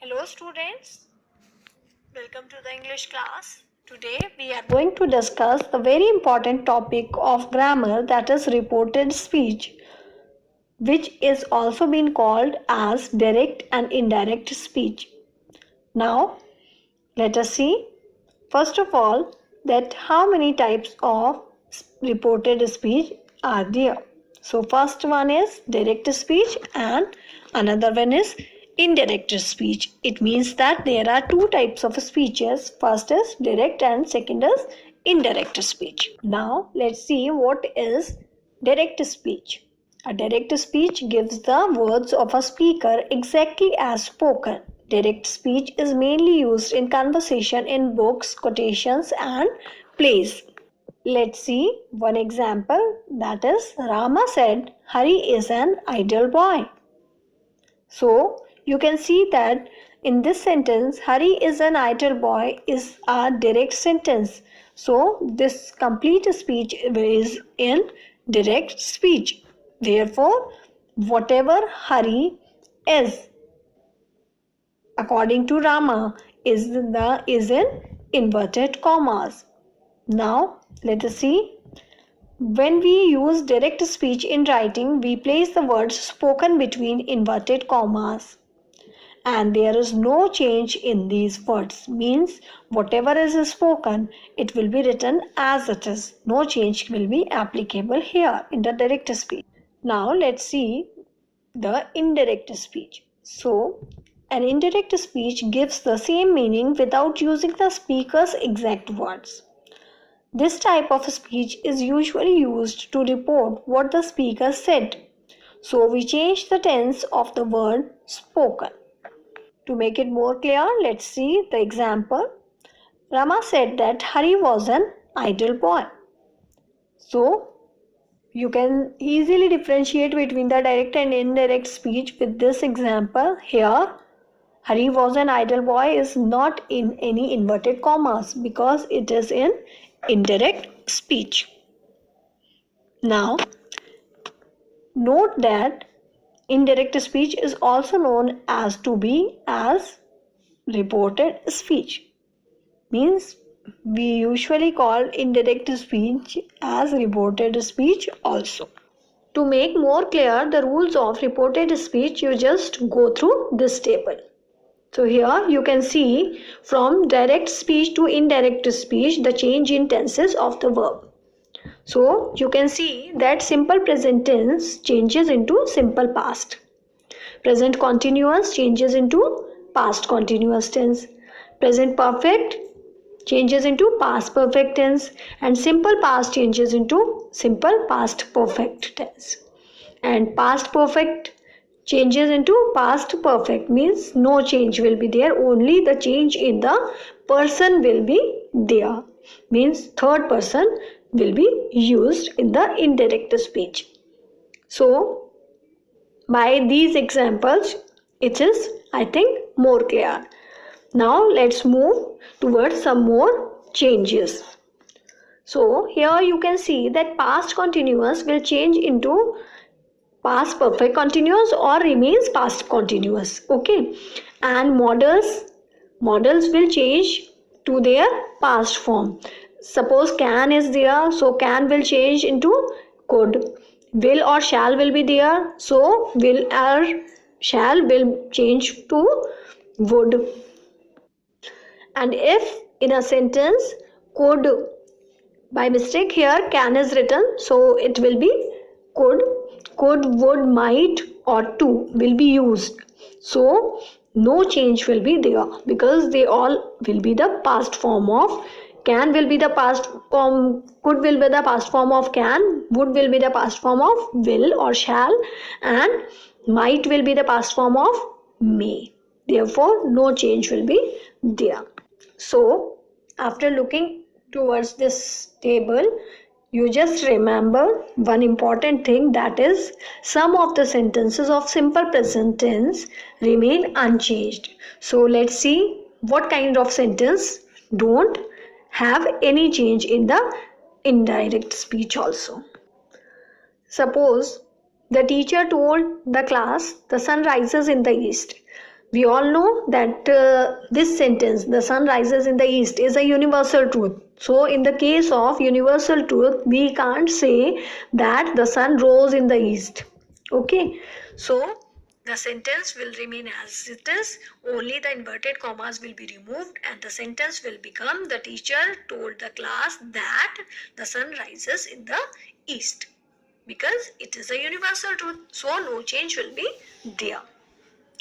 Hello students, welcome to the English class. Today we are going to discuss the very important topic of grammar, that is reported speech, which is also been called as direct and indirect speech. Now let us see first of all that how many types of reported speech are there. So first one is direct speech and another one is indirect speech. It means that there are two types of speeches. First is direct and second is indirect speech. Now let's see what is direct speech. A direct speech gives the words of a speaker exactly as spoken. Direct speech is mainly used in conversation in books, quotations, and plays. Let's see one example, that is Rama said, Hari is an idle boy. So you can see that in this sentence, Hari is an idle boy is a direct sentence. So this complete speech is in direct speech. Therefore, whatever Hari is, according to Rama, is in inverted commas. Now let us see. When we use direct speech in writing, we place the words spoken between inverted commas, and there is no change in these words. Means whatever is spoken, it will be written as it is. No change will be applicable here in the direct speech. Now let's see the indirect speech. So an indirect speech gives the same meaning without using the speaker's exact words. This type of speech is usually used to report what the speaker said. So we change the tense of the word spoken. To make it more clear, let's see the example. Rama said that Hari was an idle boy. So you can easily differentiate between the direct and indirect speech with this example. Here, Hari was an idle boy is not in any inverted commas because it is in indirect speech. Now, note that indirect speech is also known as to be as reported speech. Means we usually call indirect speech as reported speech also. To make more clear the rules of reported speech, you just go through this table. So here you can see from direct speech to indirect speech the change in tenses of the verb. So you can see that simple present tense changes into simple past. Present continuous changes into past continuous tense. Present perfect changes into past perfect tense, and simple past changes into simple past perfect tense. And past perfect changes into past perfect, means no change will be there, only the change in the person will be there, means third person will be used in the indirect speech. So by these examples it is, I think, more clear. Now let's move towards some more changes. So here you can see that past continuous will change into past perfect continuous or remains past continuous. Okay, and models will change to their past form. Suppose can is there, so can will change into could. Will or shall will be there, so will or shall will change to would. And if in a sentence could, by mistake here can is written, so it will be could, would, might or to will be used. So no change will be there because they all will be the past form of can, will be the past form, could will be the past form of can, would will be the past form of will or shall, and might will be the past form of may. Therefore no change will be there. So after looking towards this table, you just remember one important thing, that is some of the sentences of simple present tense remain unchanged. So let's see what kind of sentence don't have any change in the indirect speech also. Suppose the teacher told the class the sun rises in the east. We all know that this sentence, the sun rises in the east, is a universal truth. So in the case of universal truth, we can't say that the sun rose in the east. Okay, so the sentence will remain as it is, only the inverted commas will be removed and the sentence will become, the teacher told the class that the sun rises in the east, because it is a universal truth, so no change will be there.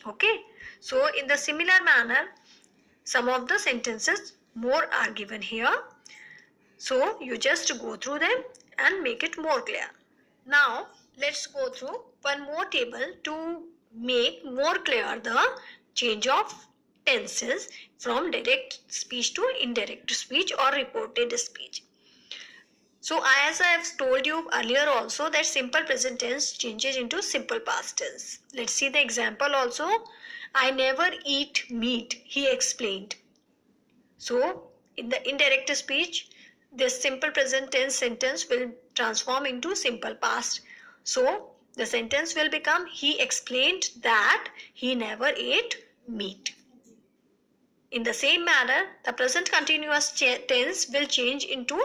Okay, so in the similar manner, some of the sentences more are given here. So you just go through them and make it more clear. Now let's go through one more table to make more clear the change of tenses from direct speech to indirect speech or reported speech. So as I have told you earlier also that simple present tense changes into simple past tense. Let's see the example also. I never eat meat, he explained. So in the indirect speech, this simple present tense sentence will transform into simple past. So the sentence will become, he explained that he never ate meat. In the same manner, the present continuous tense will change into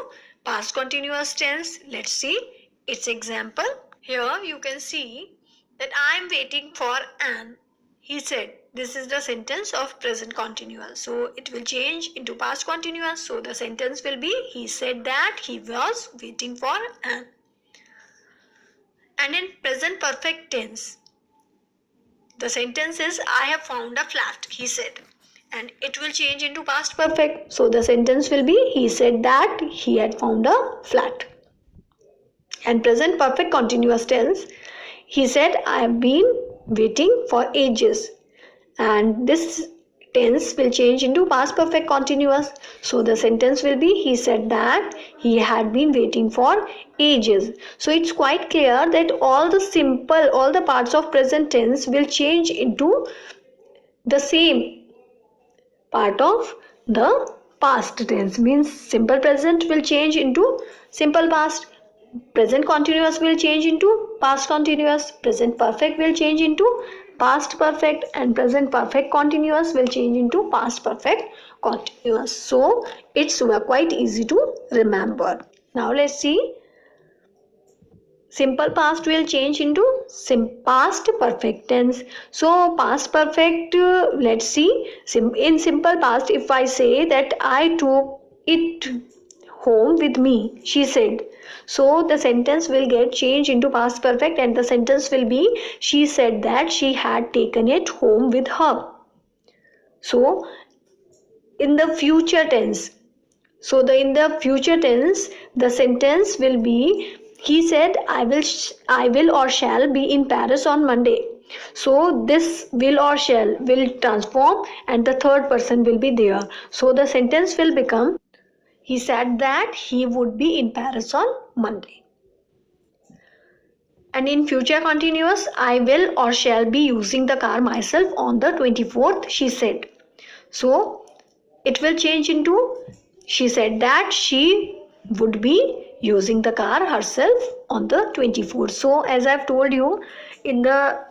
past continuous tense. Let's see its example. Here you can see that I am waiting for Anne. He said, this is the sentence of present continuous. So it will change into past continuous. So the sentence will be, he said that he was waiting for Anne. And in present perfect tense, the sentence is, I have found a flat, he said. And it will change into past perfect. So the sentence will be, he said that he had found a flat. And present perfect continuous tense, he said, I have been waiting for ages. And this tense will change into past perfect continuous. So the sentence will be, he said that he had been waiting for ages. So it's quite clear that all the parts of present tense will change into the same part of the past tense. Means simple present will change into simple past, present continuous will change into past continuous, present perfect will change into past perfect, and present perfect continuous will change into past perfect continuous. So it's quite easy to remember. Now let's see, simple past will change into past perfect tense. So past perfect, let's see, in simple past, if I say that I took it home with me, she said. So the sentence will get changed into past perfect and the sentence will be, she said that she had taken it home with her. So in the future tense, in the future tense, the sentence will be, he said, I will or shall be in Paris on Monday. So this will or shall will transform and the third person will be there. So the sentence will become, he said that he would be in Paris on Monday. And in future continuous, I will or shall be using the car myself on the 24th, she said. So it will change into, she said that she would be using the car herself on the 24th. So as I've told you, in the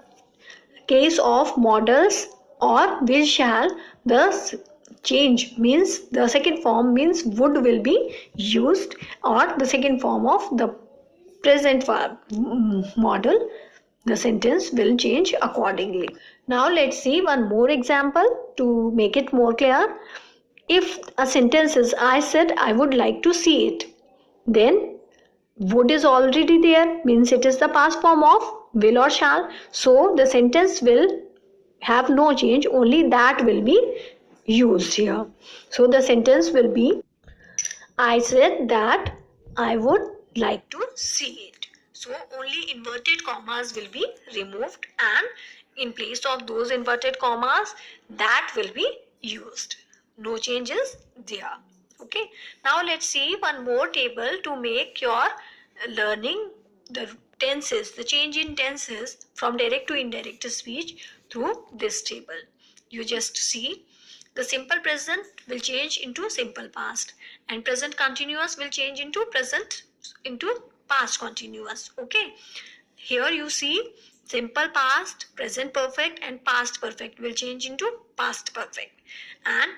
case of models or will shall, the change means the second form means would will be used, or the second form of the present model, the sentence will change accordingly. Now let's see one more example to make it more clear. If a sentence is, I said I would like to see it, then would is already there, means it is the past form of will or shall. So the sentence will have no change, only that will be used here. So the sentence will be, I said that I would like to see it. So only inverted commas will be removed and in place of those inverted commas, that will be used. No changes there. Okay. Now let's see one more table to make your learning the tenses, the change in tenses from direct to indirect speech through this table. You just see, the simple present will change into simple past and present continuous will change into past continuous. Okay, here you see Simple past, present perfect and past perfect will change into past perfect. And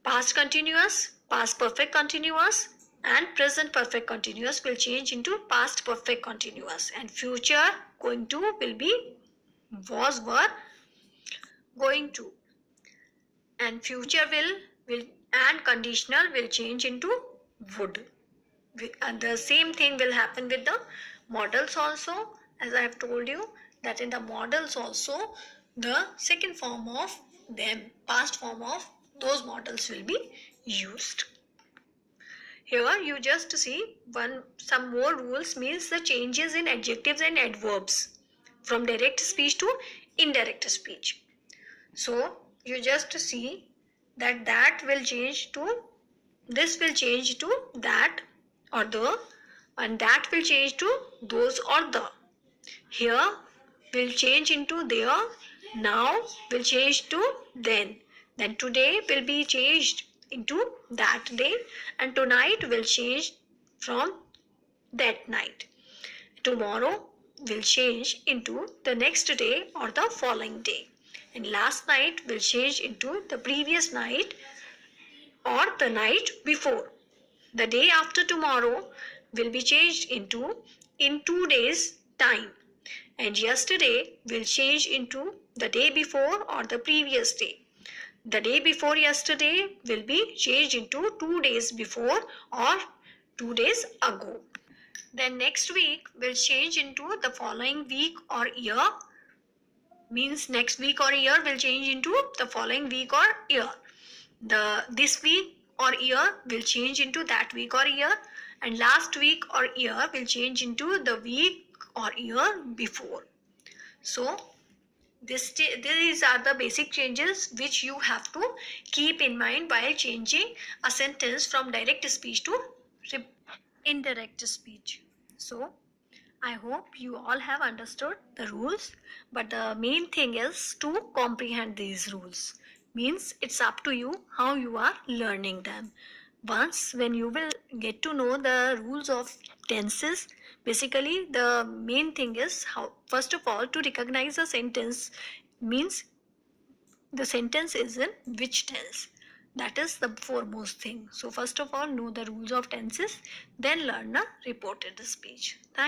past continuous, past perfect continuous and present perfect continuous will change into past perfect continuous. And future going to will be was, were, going to. And future will and conditional will change into would. And the same thing will happen with the models also, as I have told you that in the models also the second form of them, past form of those models will be used. Here you just see some more rules, means the changes in adjectives and adverbs from direct speech to indirect speech. So you just see that will change to, this will change to that or the, and that will change to those or the. Here will change into there, now will change to then. Then today will be changed into that day, and tonight will change from that night. Tomorrow will change into the next day or the following day. And last night will change into the previous night or the night before. The day after tomorrow will be changed into in 2 days time. And yesterday will change into the day before or the previous day. The day before yesterday will be changed into 2 days before or 2 days ago. Then next week will change into the following week or year, means next week or year will change into the following week or year. This week or year will change into that week or year, and last week or year will change into the week or year before. So these are the basic changes which you have to keep in mind while changing a sentence from direct speech to indirect speech. So I hope you all have understood the rules, but the main thing is to comprehend these rules. Means it's up to you how you are learning them. Once when you will get to know the rules of tenses, basically the main thing is how, first of all, to recognize a sentence, means the sentence is in which tense. That is the foremost thing. So first of all, know the rules of tenses, then learn a reported speech. Thank